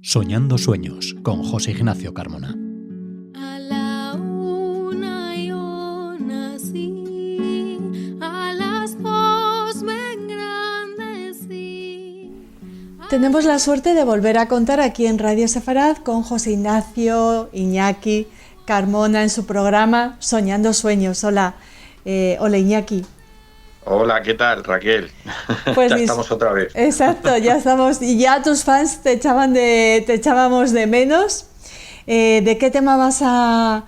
Soñando sueños con José Ignacio Carmona. A la una yo nací, a las dos me engrandecí. Tenemos la suerte de volver a contar aquí en Radio Sefarad con José Ignacio Iñaki Carmona en su programa Soñando Sueños. Hola, hola Iñaki. Hola, ¿qué tal, Raquel? Pues ya estamos otra vez. Exacto, ya estamos. Y ya tus fans te echábamos de menos. ¿De qué tema vas a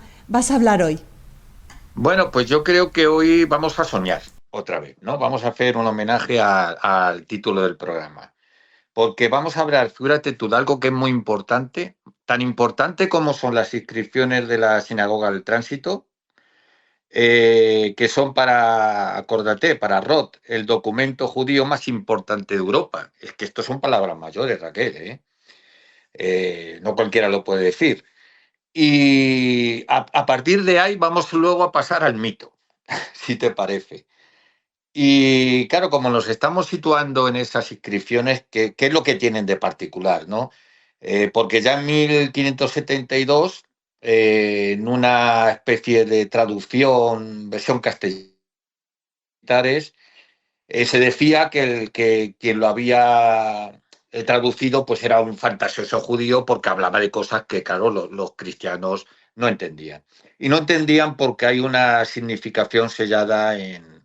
hablar hoy? Bueno, pues yo creo que hoy vamos a soñar otra vez, ¿no? Vamos a hacer un homenaje al título del programa. Porque vamos a hablar, fíjate tú, de algo que es muy importante, tan importante como son las inscripciones de la Sinagoga del Tránsito, que son acuérdate, para Roth, el documento judío más importante de Europa. Es que esto son palabras mayores, Raquel, no cualquiera lo puede decir. Y a partir de ahí vamos luego a pasar al mito, si te parece. Y claro, como nos estamos situando en esas inscripciones, ¿qué es lo que tienen de particular, no? Porque ya en 1572, en una especie de traducción, versión castellana, se decía que quien lo había traducido pues era un fantasioso judío porque hablaba de cosas que, claro, los cristianos no entendían. Y no entendían porque hay una significación sellada en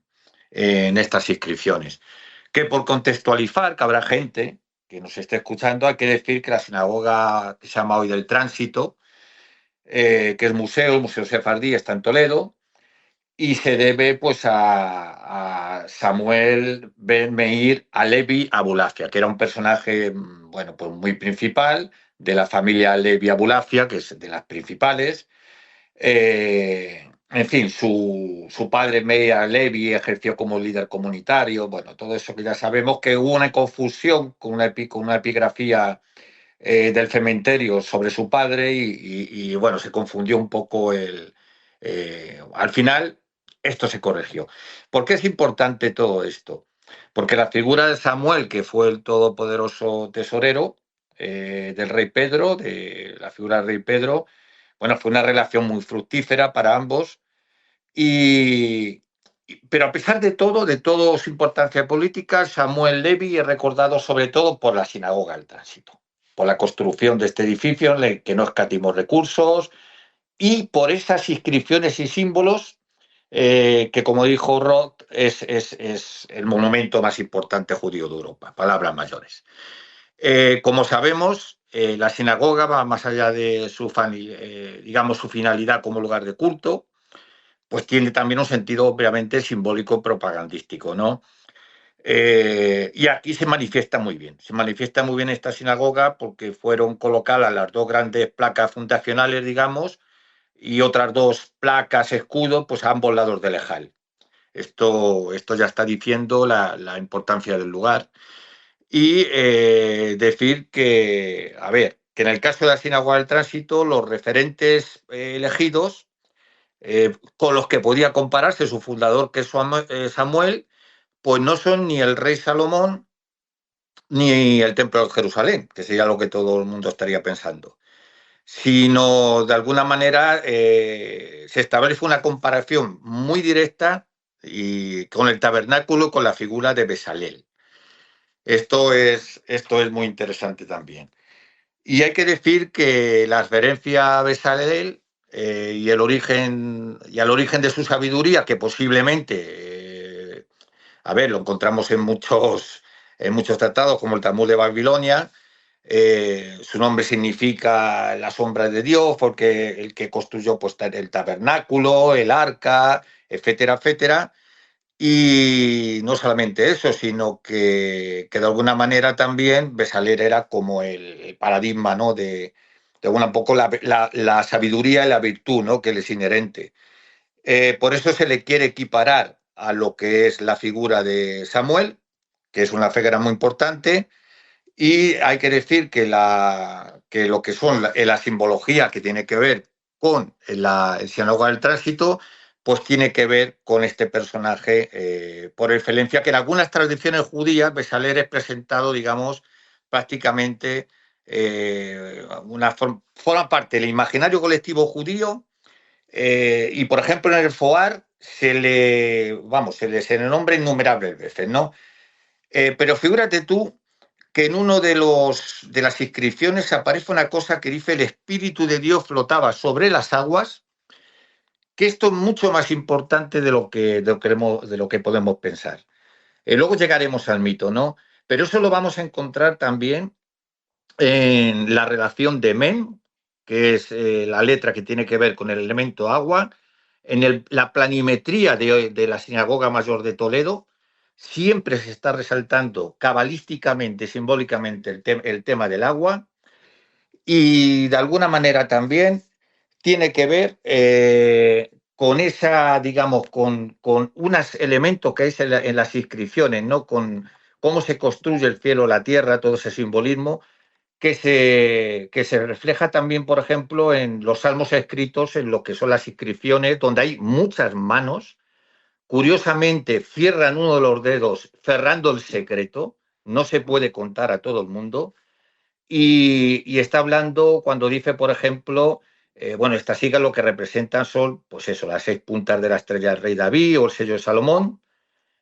estas inscripciones. Que por contextualizar, que habrá gente que nos esté escuchando, hay que decir que la sinagoga que se llama hoy del Tránsito, que es el Museo Sefardí, está en Toledo, y se debe pues a Samuel Ben Meir Alevi Abulafia, que era un personaje, bueno, pues muy principal de la familia Alevi Abulafia, que es de las principales. En fin, su padre Meir Alevi ejerció como líder comunitario. Bueno, todo eso que ya sabemos, que hubo una confusión con una epigrafía del cementerio sobre su padre y, bueno, se confundió un poco al final esto se corrigió. ¿Por qué es importante todo esto? Porque la figura de Samuel, que fue el todopoderoso tesorero del rey Pedro, de la figura del rey Pedro, bueno, fue una relación muy fructífera para ambos, pero a pesar de todo su importancia política, Samuel Levi es recordado sobre todo por la sinagoga del Tránsito, por la construcción de este edificio en el que no escatimó recursos y por esas inscripciones y símbolos que, como dijo Roth, es el monumento más importante judío de Europa, palabras mayores. Como sabemos, la sinagoga va más allá de su finalidad como lugar de culto, pues tiene también un sentido obviamente simbólico propagandístico, ¿no? Y aquí se manifiesta muy bien esta sinagoga porque fueron colocadas las dos grandes placas fundacionales, digamos, y otras dos placas escudo, pues a ambos lados del Ejal. Esto ya está diciendo la importancia del lugar. Y decir que, a ver, que en el caso de la sinagoga del Tránsito, los referentes elegidos con los que podía compararse su fundador, que es Samuel, pues no son ni el rey Salomón ni el templo de Jerusalén, que sería lo que todo el mundo estaría pensando, sino de alguna manera se establece una comparación muy directa y con el tabernáculo, con la figura de Besaleel. Esto es muy interesante también. Y hay que decir que la referencia a Besaleel y al origen de su sabiduría, que posiblemente, lo encontramos en muchos tratados, como el Talmud de Babilonia. Su nombre significa la sombra de Dios, porque el que construyó pues, el tabernáculo, el arca, etcétera, etcétera. Y no solamente eso, sino que de alguna manera también Besaleel era como el paradigma, ¿no? de un poco la sabiduría y la virtud, ¿no? Que le es inherente. Por eso se le quiere equiparar a lo que es la figura de Samuel, que es una figura muy importante, y hay que decir que lo que son la simbología que tiene que ver con el sinagoga del Tránsito, pues tiene que ver con este personaje por excelencia, que en algunas tradiciones judías Besaleel es presentado, digamos, prácticamente forma parte del imaginario colectivo judío, y por ejemplo en el Foar se le nombra innumerables veces, ¿no? Pero figúrate tú que en uno de las inscripciones aparece una cosa que dice: el Espíritu de Dios flotaba sobre las aguas, que esto es mucho más importante de lo que podemos pensar. Luego llegaremos al mito, ¿no? Pero eso lo vamos a encontrar también en la relación de Men, que es la letra que tiene que ver con el elemento agua, en la planimetría de la Sinagoga Mayor de Toledo. Siempre se está resaltando cabalísticamente, simbólicamente, el tema del agua, y de alguna manera también tiene que ver con esa, digamos, con unos elementos que hay en las inscripciones, ¿no? Con cómo se construye el cielo, la tierra, todo ese simbolismo que se refleja también, por ejemplo, en los salmos escritos, en lo que son las inscripciones, donde hay muchas manos. Curiosamente, cierran uno de los dedos cerrando el secreto, no se puede contar a todo el mundo, y está hablando cuando dice, por ejemplo, estas siglas lo que representan son, pues eso, las 6 puntas de la estrella del rey David o el sello de Salomón,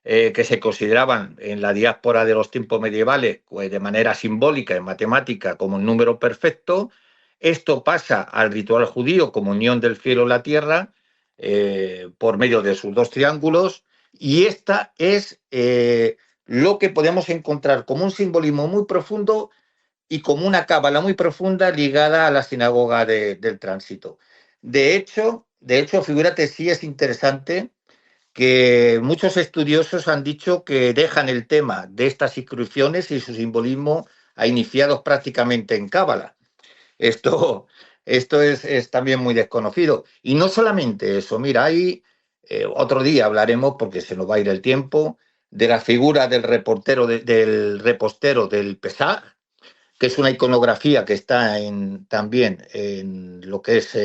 que se consideraban en la diáspora de los tiempos medievales, pues, de manera simbólica en matemática como un número perfecto. Esto pasa al ritual judío como unión del cielo y la tierra, por medio de sus 2 triángulos, y esta es lo que podemos encontrar como un simbolismo muy profundo y como una cábala muy profunda ligada a la sinagoga del tránsito. De hecho, figúrate, sí es interesante que muchos estudiosos han dicho que dejan el tema de estas inscripciones y su simbolismo a iniciados prácticamente en cábala. Esto es también muy desconocido. Y no solamente eso, mira, hay otro día hablaremos, porque se nos va a ir el tiempo, de la figura del repostero del Pesaj, que es una iconografía que está también en lo que es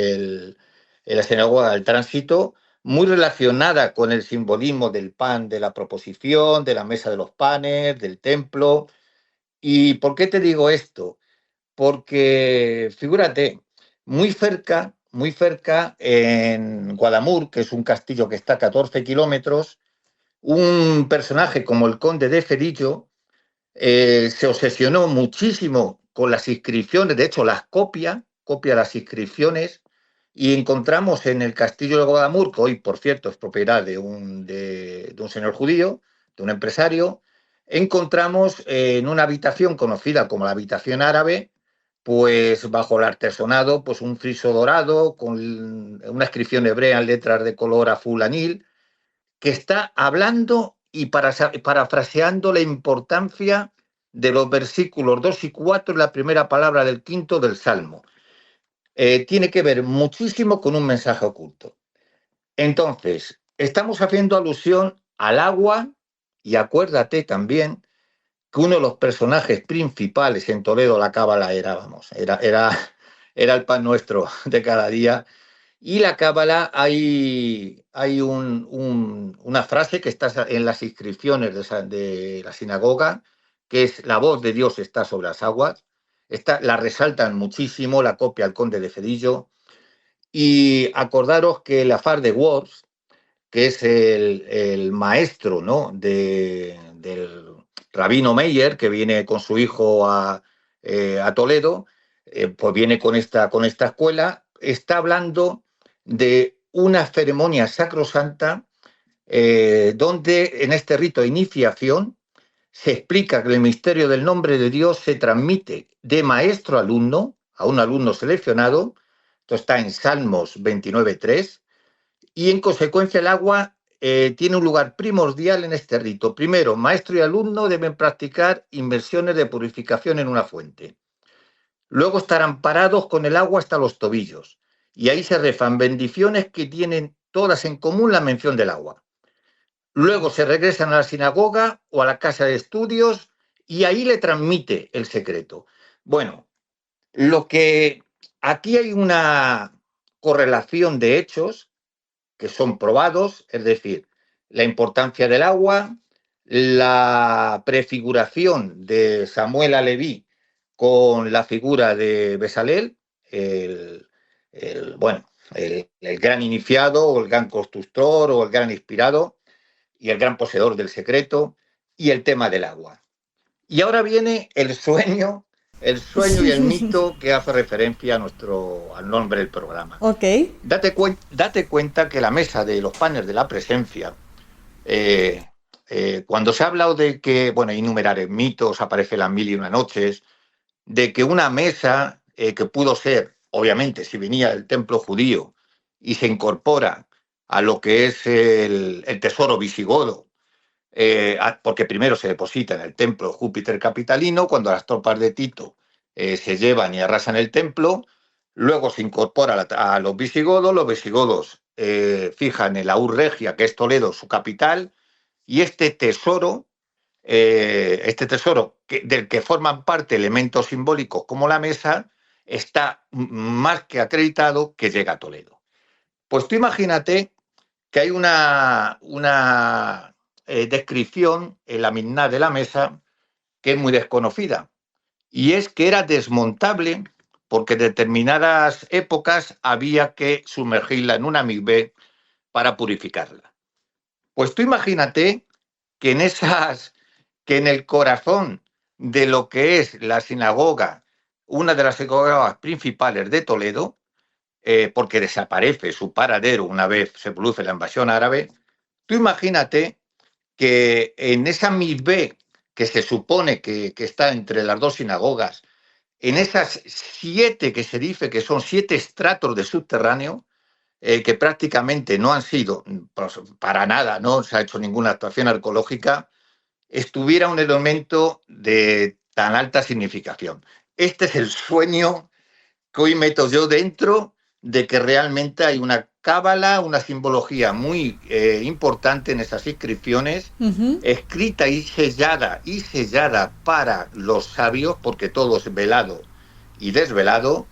la sinagoga del tránsito, muy relacionada con el simbolismo del pan de la proposición, de la mesa de los panes, del templo. ¿Y por qué te digo esto? Porque, figúrate, muy cerca en Guadamur, que es un castillo que está a 14 kilómetros, un personaje como el conde de Ferillo se obsesionó muchísimo con las inscripciones, de hecho las copia las inscripciones, y encontramos en el castillo de Guadamur, que hoy, por cierto, es propiedad de un señor judío, de un empresario, encontramos en una habitación conocida como la habitación árabe, pues bajo el artesonado, pues un friso dorado con una inscripción hebrea en letras de color azul anil, que está hablando y parafraseando la importancia de los versículos 2 y 4 y la primera palabra del 5 del Salmo. Tiene que ver muchísimo con un mensaje oculto. Entonces, estamos haciendo alusión al agua, y acuérdate también que uno de los personajes principales en Toledo, la cábala, era el pan nuestro de cada día. Y la cábala, hay una frase que está en las inscripciones de la sinagoga, que es: la voz de Dios está sobre las aguas. La resaltan muchísimo, la copia el conde de Ferillo. Y acordaros que el Afar de Worms, que es el maestro, ¿no?, del rabino Meyer, que viene con su hijo a Toledo, pues viene con esta escuela, está hablando de una ceremonia sacrosanta donde en este rito de iniciación se explica que el misterio del nombre de Dios se transmite de maestro a alumno, a un alumno seleccionado. Esto está en Salmos 29:3, y en consecuencia el agua tiene un lugar primordial en este rito. Primero, maestro y alumno deben practicar inmersiones de purificación en una fuente. Luego estarán parados con el agua hasta los tobillos, y ahí se rezan bendiciones que tienen todas en común la mención del agua. Luego se regresan a la sinagoga o a la casa de estudios, y ahí le transmite el secreto. Bueno, aquí hay una correlación de hechos que son probados, es decir, la importancia del agua, la prefiguración de Samuel a Leví con la figura de Bezalel, el gran iniciado, o el gran constructor, o el gran inspirado, y el gran poseedor del secreto, y el tema del agua. Y ahora viene el sueño y el mito que hace referencia al nombre del programa. Ok. Date cuenta que la mesa de los panes de la presencia, cuando se ha hablado de que, innumerables mitos, aparece las 1001 noches, de que una mesa que pudo ser, obviamente, si venía del templo judío y se incorpora a lo que es el tesoro visigodo, porque primero se deposita en el templo Júpiter capitalino, cuando las tropas de Tito se llevan y arrasan el templo, luego se incorpora a los visigodos fijan en la Ur Regia, que es Toledo, su capital, y este tesoro del que forman parte elementos simbólicos como la mesa, está más que acreditado que llega a Toledo. Pues tú imagínate que hay una descripción en la Misná de la mesa que es muy desconocida, y es que era desmontable porque en determinadas épocas había que sumergirla en una mikvé para purificarla. Pues tú imagínate que en el corazón de lo que es la sinagoga, una de las sinagogas principales de Toledo, porque desaparece su paradero una vez se produce la invasión árabe, tú imagínate que en esa mikvé que se supone que está entre las dos sinagogas, en esas 7 que se dice que son 7 estratos de subterráneo, que prácticamente no han sido, pues, para nada, no se ha hecho ninguna actuación arqueológica, estuviera un elemento de tan alta significación. Este es el sueño que hoy meto yo dentro de que realmente hay una cábala, una simbología muy importante en esas inscripciones, escrita y sellada para los sabios, porque todo es velado y desvelado,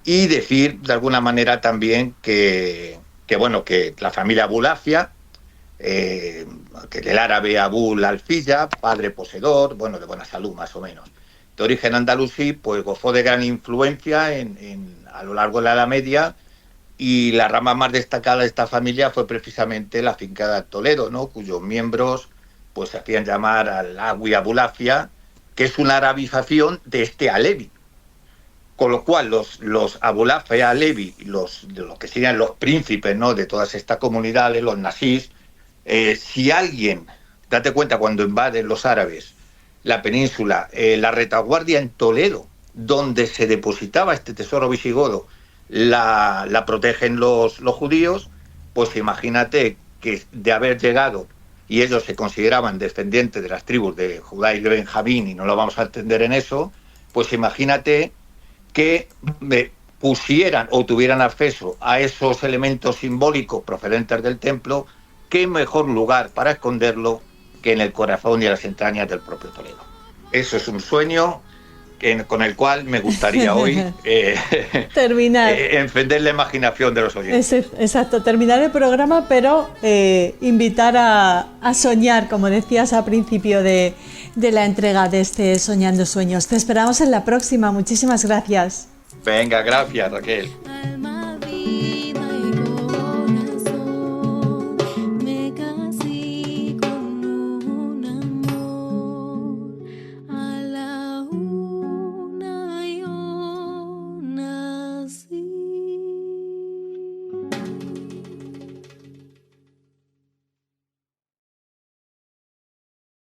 y decir de alguna manera también que la familia Abulafia, que del árabe Abul Alfilla, padre poseedor, de buena salud más o menos, de origen andalusí, pues gozó de gran influencia a lo largo de la Edad Media, y la rama más destacada de esta familia fue precisamente la finca de Toledo, ¿no?, cuyos miembros pues se hacían llamar al-Awi Abulafia, que es una arabización de este Alevi. Con lo cual los Abulafia Alevi, los que serían los príncipes, ¿no?, de todas estas comunidades, los nasís, si alguien, date cuenta, cuando invaden los árabes la península, la retaguardia en Toledo, donde se depositaba este tesoro visigodo, la protegen los judíos, pues imagínate que de haber llegado, y ellos se consideraban descendientes de las tribus de Judá y de Benjamín, y no lo vamos a entender en eso, pues imagínate que pusieran o tuvieran acceso a esos elementos simbólicos procedentes del templo, qué mejor lugar para esconderlo que en el corazón y en las entrañas del propio Toledo. Eso es un sueño con el cual me gustaría hoy terminar, encender la imaginación de los oyentes. Exacto, terminar el programa, pero invitar a soñar, como decías al principio de la entrega de este Soñando Sueños. Te esperamos en la próxima. Muchísimas gracias. Venga, gracias, Raquel.